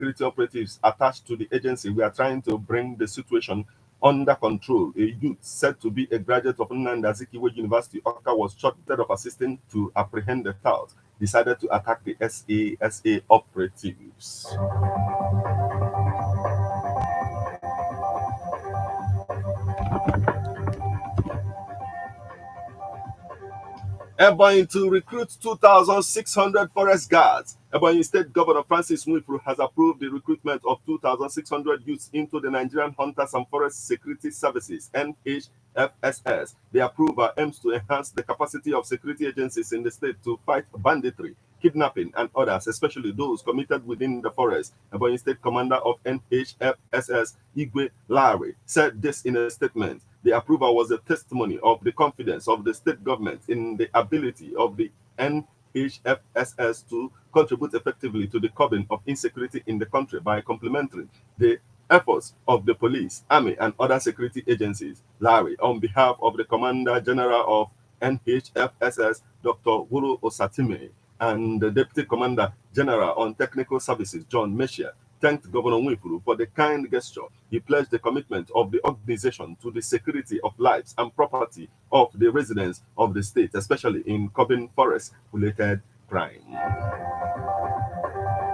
security operatives attached to the agency, we are trying to bring the situation under control. A youth said to be a graduate of Nnamdi Azikiwe University, Oka, was shot instead of assisting to apprehend the thought, decided to attack the SASA operatives. Ebonyi to recruit 2,600 forest guards. Ebonyi State Governor Francis Nwifuru has approved the recruitment of 2,600 youths into the Nigerian Hunters and Forest Security Services, NHFSS. The approval aims to enhance the capacity of security agencies in the state to fight banditry, kidnapping, and others, especially those committed within the forest. Ebonyi State Commander of NHFSS, Igwe Larry, said this in a statement. The approval was a testimony of the confidence of the state government in the ability of the NHFSS to contribute effectively to the curbing of insecurity in the country by complementing the efforts of the police, army, and other security agencies. Larry, on behalf of the Commander General of NHFSS, Dr. Wuru Osatime, and the Deputy Commander General on Technical Services, John Meshia, thanked Governor Nwifuru for the kind gesture. He pledged the commitment of the organization to the security of lives and property of the residents of the state, especially in curbing forest-related crime.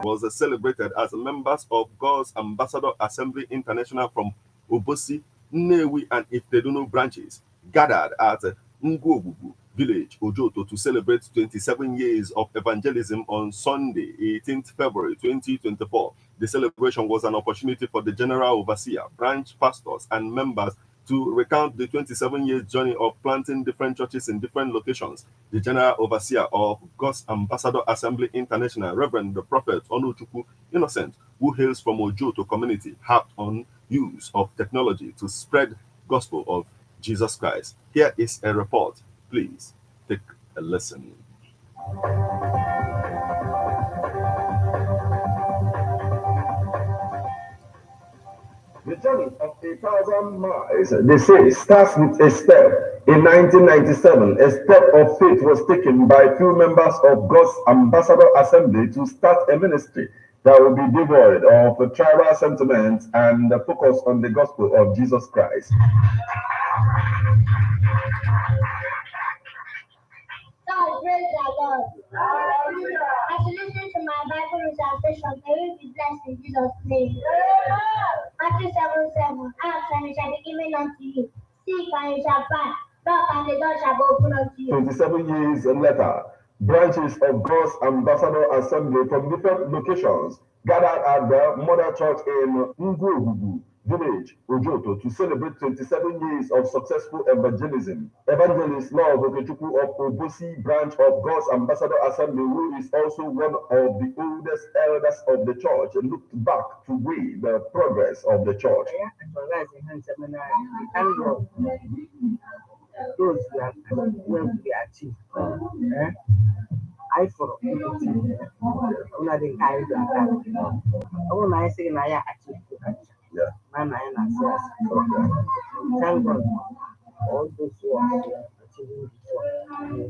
Was celebrated as members of God's Ambassador Assembly International from Obosi, Nnewi, and Ifedunu branches gathered at Ngwogugu village, Ojoto, to celebrate 27 years of evangelism on Sunday, 18th February 2024. The celebration was an opportunity for the General Overseer, branch pastors, and members to recount the 27 years journey of planting different churches in different locations. The General Overseer of God's Ambassador Assembly International, Reverend the Prophet Onuchukwu Innocent, who hails from Ojoto community, harped on use of technology to spread gospel of Jesus Christ. Here is a report. Please take a listen. The journey of 1,000 miles, they say, starts with a step. In 1997, a step of faith was taken by few members of God's Ambassador Assembly to start a ministry that will be devoid of tribal sentiments and focus on the gospel of Jesus Christ. God, praise the Lord. Hallelujah. As you listen to my Bible recitation, may we be blessed in Jesus' name. Matthew 7:7. Ask and it shall be given unto you. Seek and you shall find. Knock and the door shall be opened unto you. 27 years later, branches of God's Ambassador Assembly from different locations gathered at the mother church in Ngwogugu village, Ojoto, to celebrate 27 years of successful evangelism. Evangelist Lord Okechukwu of Obosi branch of God's Ambassador Assembly, who is also one of the oldest elders of the church, looked back to weigh the progress of the church. Those that will be achieved. I follow. Una de carry the attack. Oh, I say, I achieve. Yeah. Man, I am thank God all those who are achieving before.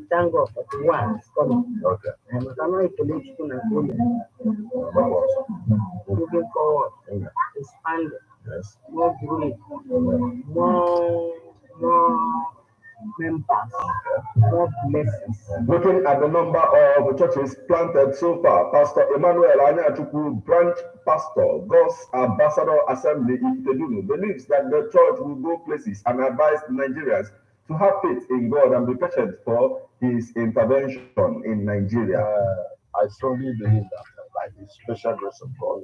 Thank God for the ones coming. Okay. And I'm not political and moving forward, expanding, Yes. more growing, more members, more blessings. Looking at the number of churches planted so far, Pastor Emmanuel Anyachukwu, branch pastor, God's Ambassador Assembly Ifedunu, believes that the church will go places and advise Nigerians to have faith in God and be patient for His intervention in Nigeria. I strongly believe that by the special grace of God,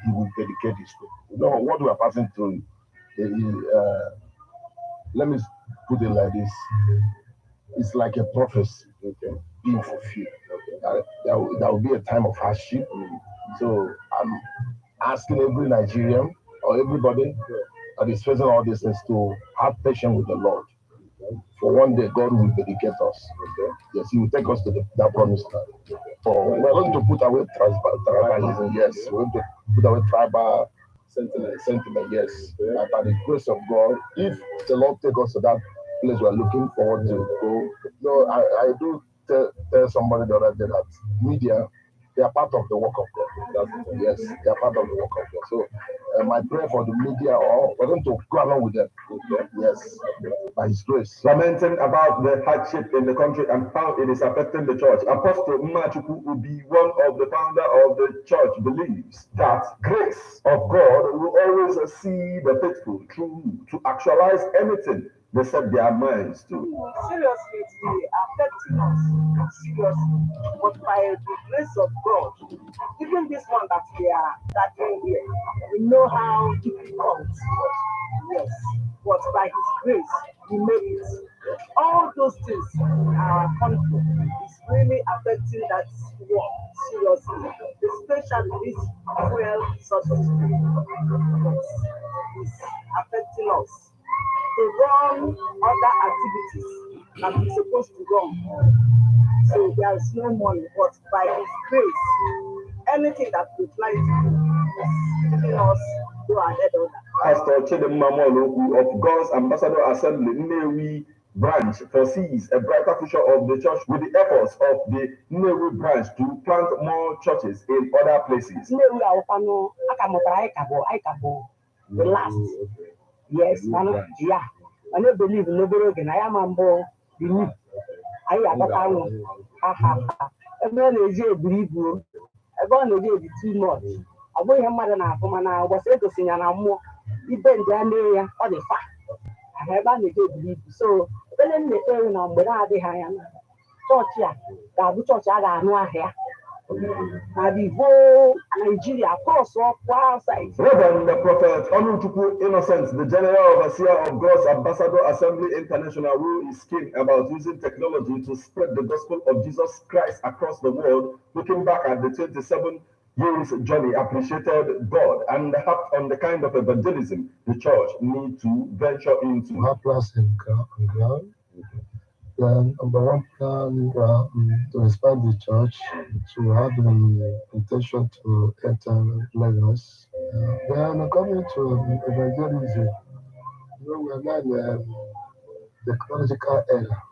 He will dedicate His faith. You know, what we are passing through, let me put it like this. It's like a prophecy, okay, being fulfilled. Okay. There will be a time of hardship. So I'm asking every Nigerian or everybody that is facing all these things to have patience with the Lord. Okay. For one day, God will dedicate us. Okay. Yes, He will take us to that promised land. Okay. For we're going to put away tribalism. Yes, we're going to put away tribal sentiment. Yes, and by the grace of God, if the Lord take us to that place we're looking forward to go. No, I do tell somebody the other day that media they are part of the work of God. Yes, they are part of the work of God. So my prayer for the media, or we're going to go along with them. Yes, by His grace. Lamenting about the hardship in the country and how it is affecting the church, Apostle Mmachuku Ubi, one of the founder of the church, believes that grace of God will always see the faithful through to actualize anything they set their minds to. Seriously, it's really affecting us. Seriously. But by the grace of God, even this one that we are gathering here, we know how difficult it was. Yes. But by His grace, we made it. All those things our country is really affecting that work seriously, especially this fuel subsidy. Yes, it's affecting us to run other activities that we're supposed to run. So there is no money, but by His grace, anything that we try to do is helping us go ahead of that. Pastor Chidimma Moloku of God's Ambassador Assembly Nnewi branch foresees a brighter future of the church with the efforts of the Nnewi branch to plant more churches in other places. Nnewi awụkwanụ aka mụtara anyị ka bụ the last. Yes, yeah. I don't believe n'obere oge na ya ma mbụ the new. Anyị agọta anwụ ha ebe ọ na-eji eburu ibu ebe ọ na-eji ebi too much. Ọ bụghị ihe mmadụ na-afụ mana ụbọchị egosi ya na mmụọ ibe ndị a na-eye ya ọ dị fa ebe a na-eji eburu ibu. So ekpere m na-ekpere na mgbe na-adịghị anya na chọọchị a ga-abụ chọọchị a ga-anụ ahịa na the whole Nigeria across all sides. Reverend the Prophet Onuchukwu Innocent, the General Overseer of God's Ambassador Assembly International, who is keen about using technology to spread the gospel of Jesus Christ across the world, looking back at the 27 years journey, appreciated God and harped on the kind of evangelism the church need to venture into. Have plans in ground. Then number one plan to expand the church, to have an intention to enter Lagos. Then coming to evangelism, we're now in the technological era.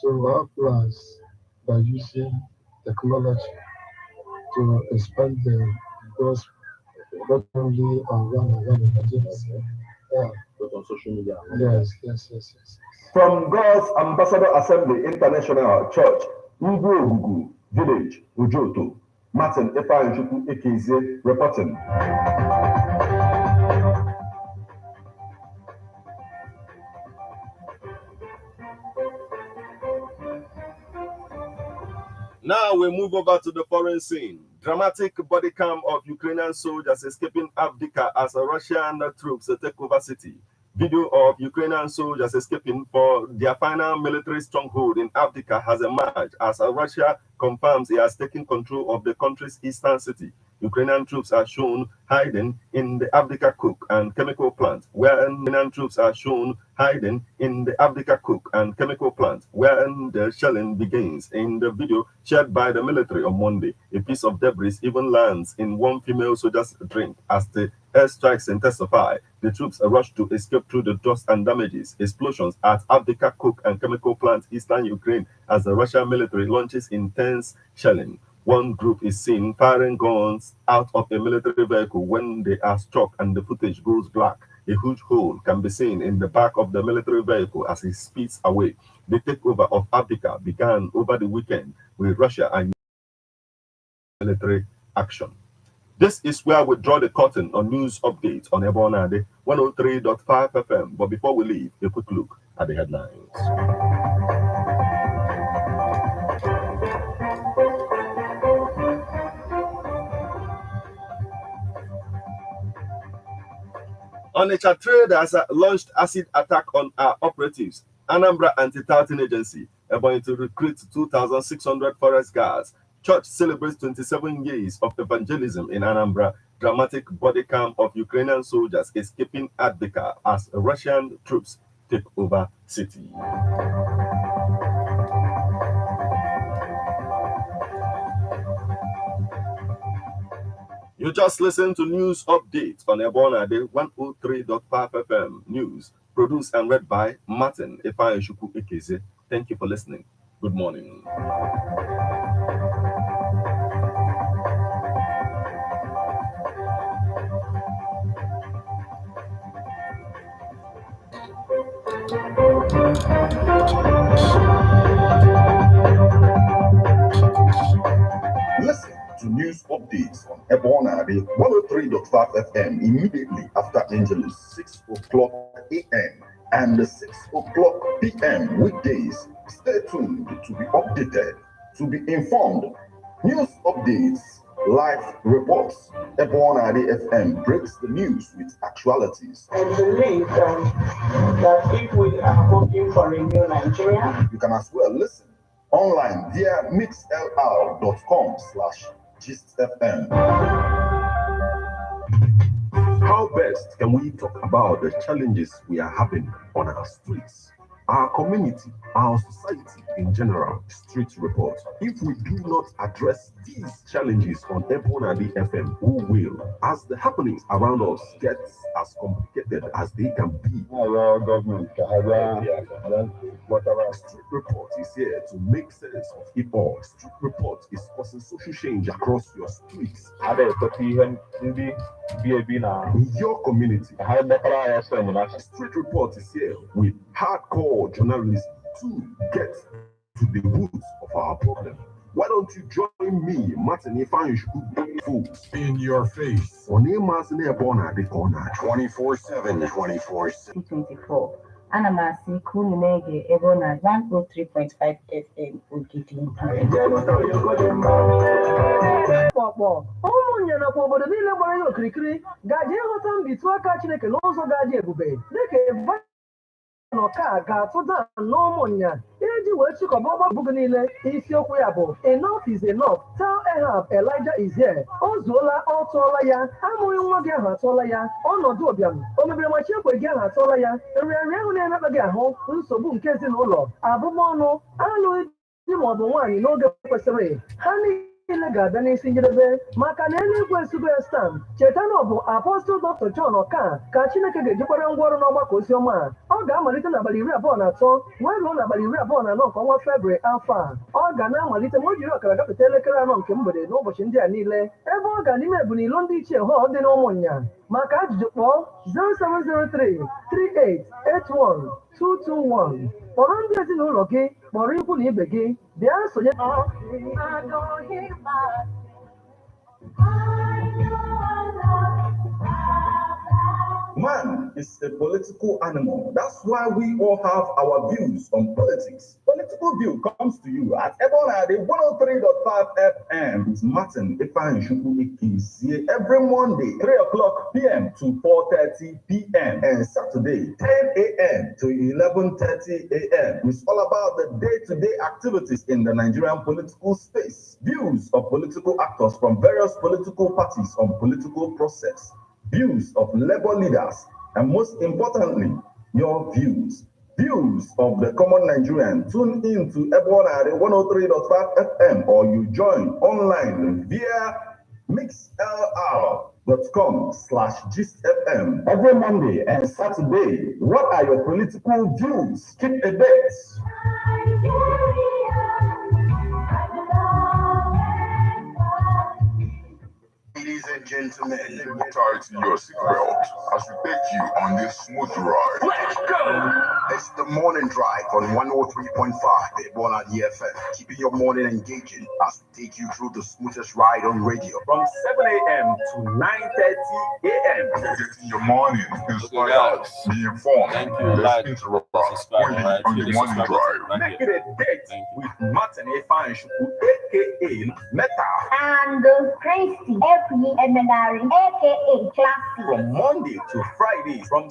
So our plans by using technology to expand the gospel, not only on one evangelism. Yeah. But on social media. Yes. From God's Ambassador Assembly International Church, Ngwogugu Village, Ujoto, Martin Efanchukwu Ekeze reporting. Now we move over to the foreign scene. Dramatic body cam of Ukrainian soldiers escaping Avdiivka as Russian troops take over city. Video of Ukrainian soldiers escaping for their final military stronghold in Avdiivka has emerged as Russia confirms it has taken control of the country's eastern city. Ukrainian troops are shown hiding in the Avdiivka coke and chemical plant, where Ukrainian troops are shown hiding in the Avdiivka coke and chemical plant, where the shelling begins. In the video shared by the military on Monday, a piece of debris even lands in one female soldier's drink. As the airstrikes intensify, the troops rush to escape through the dust and damages. Explosions at Avdiivka coke and chemical plant, eastern Ukraine, as the Russian military launches intense shelling. One group is seen firing guns out of a military vehicle when they are struck and the footage goes black. A huge hole can be seen in the back of the military vehicle as it speeds away. The takeover of Avdiivka began over the weekend with Russia and military action. This is where we draw the curtain on news updates on Ebonade 103.5 FM. But before we leave, a quick look at the headlines. Onitsha traders launched acid attack on our operatives. Anambra anti-tartan agency are going to recruit 2,600 forest guards. Church celebrates 27 years of evangelism in Anambra. Dramatic body cam of Ukrainian soldiers escaping Avdiivka as Russian troops take over city. You just listened to news updates on Ebonade 103.5 FM News, produced and read by Martin Efanchukwu Ekeze. Thank you for listening. Good morning. news updates on Ebonade 103.5 FM immediately after Angelus 6 o'clock a.m. and 6 o'clock p.m. weekdays. Stay tuned to be updated, to be informed. News updates, live reports. Ebonade FM breaks the news with actualities. I believe that if we are hoping for a new Nigeria, you can as well listen online via mixlr.com/gistfm. How best can we talk about the challenges we are having on our streets, our community, our society in general? Street report. If we do not address these challenges on Ebonade FM, who will? As the happenings around us get as complicated as they can be. Our government, whatever. Street report is here to make sense of it all. Street report is causing social change across your streets. In your community. Street report is here with hardcore journalism to get to the roots of our problem. Why don't you join me, Martin, if I should be fools in your face? On Ebonade corner 24/7, 24/7. 24. Anamasi Kunege Ebona 103.5 FM Ogidi. ụmụnye nakwa obodo niile gbara ya okirikiri gaji ịghọta mbitụ aka Chineke n'ụzọ gaji ebube dịka Evangelist ga-atụda n'ụmụnya iji wee chịkọba ọgbakọ niile. Isiokwu ya bụ Enough is enough. Tell Ahab Elijah is here. O zuola, ọ tụọla ya. Amụghị nwa gị ahụ atụọla ya. Ọnọdụ ụbịam o mebiri machi ekwe gị ahụ atụọla ya. Nrịanrịa ahụ na-emekpa gị ahụ, nsogbu nke ezinụlọ, abụmọnụ, alụghị di maọbụ nwaanyị n'oge kwesịrị, ha niile ga-abịa n'isi njedebe maka na eluigwe esugo ya stam. Cheta na ọ bụ Apọstọl Dr. John Oka ka Chineke ga-ejikwara ngwaọrụ n'ọgbakọ oziọma a. Ọ ga-amalite n'abalị 23 wee ruo n'abalị 24 nke ọnwa Febrụwarị afọ a. Ọ ga na-amalite ma o jiri ọkara gafeta elekere 4 nke mgbede n'ụbọchị ndị a niile, ebe ọ ga n'ime ebunilo ndị ichie họl dị n'ụmụnya. Maka ajụjụ kpọọ 0703 3881 221. Kpọrọ ndị ezinụlọ gị, kpọrọ ikwu na ibe gị, bịa sonye. Man is a political animal. That's why we all have our views on politics. Political View comes to you at Ebonade 103.5 FM with Martin Efanchukwu every Monday, 3 o'clock p.m. to 4:30 p.m. and Saturday, 10 a.m. to 11:30 a.m. It's all about the day-to-day activities in the Nigerian political space. Views of political actors from various political parties on political process. Views of labor leaders, and most importantly, your views. Views of the common Nigerian. Tune in to Ebonade 103.5 FM or you join online via mixlr.com/gistfm every Monday and Saturday. What are your political views? Keep the dates. Ladies and gentlemen, tighten your seatbelt as we take you on this smooth ride. Let's go! It's the morning drive on 103.5 Ebonade FM, keeping your morning engaging as we take you through the smoothest ride on radio. From 7 a.m. to 9:30 a.m. Getting your morning inspired, be informed, let's interrupt only on the morning drive. Make it a date with Martin Efanchukwu, aka Meta. And Christy F.E. Emenari, aka Classy. From Monday to Friday, from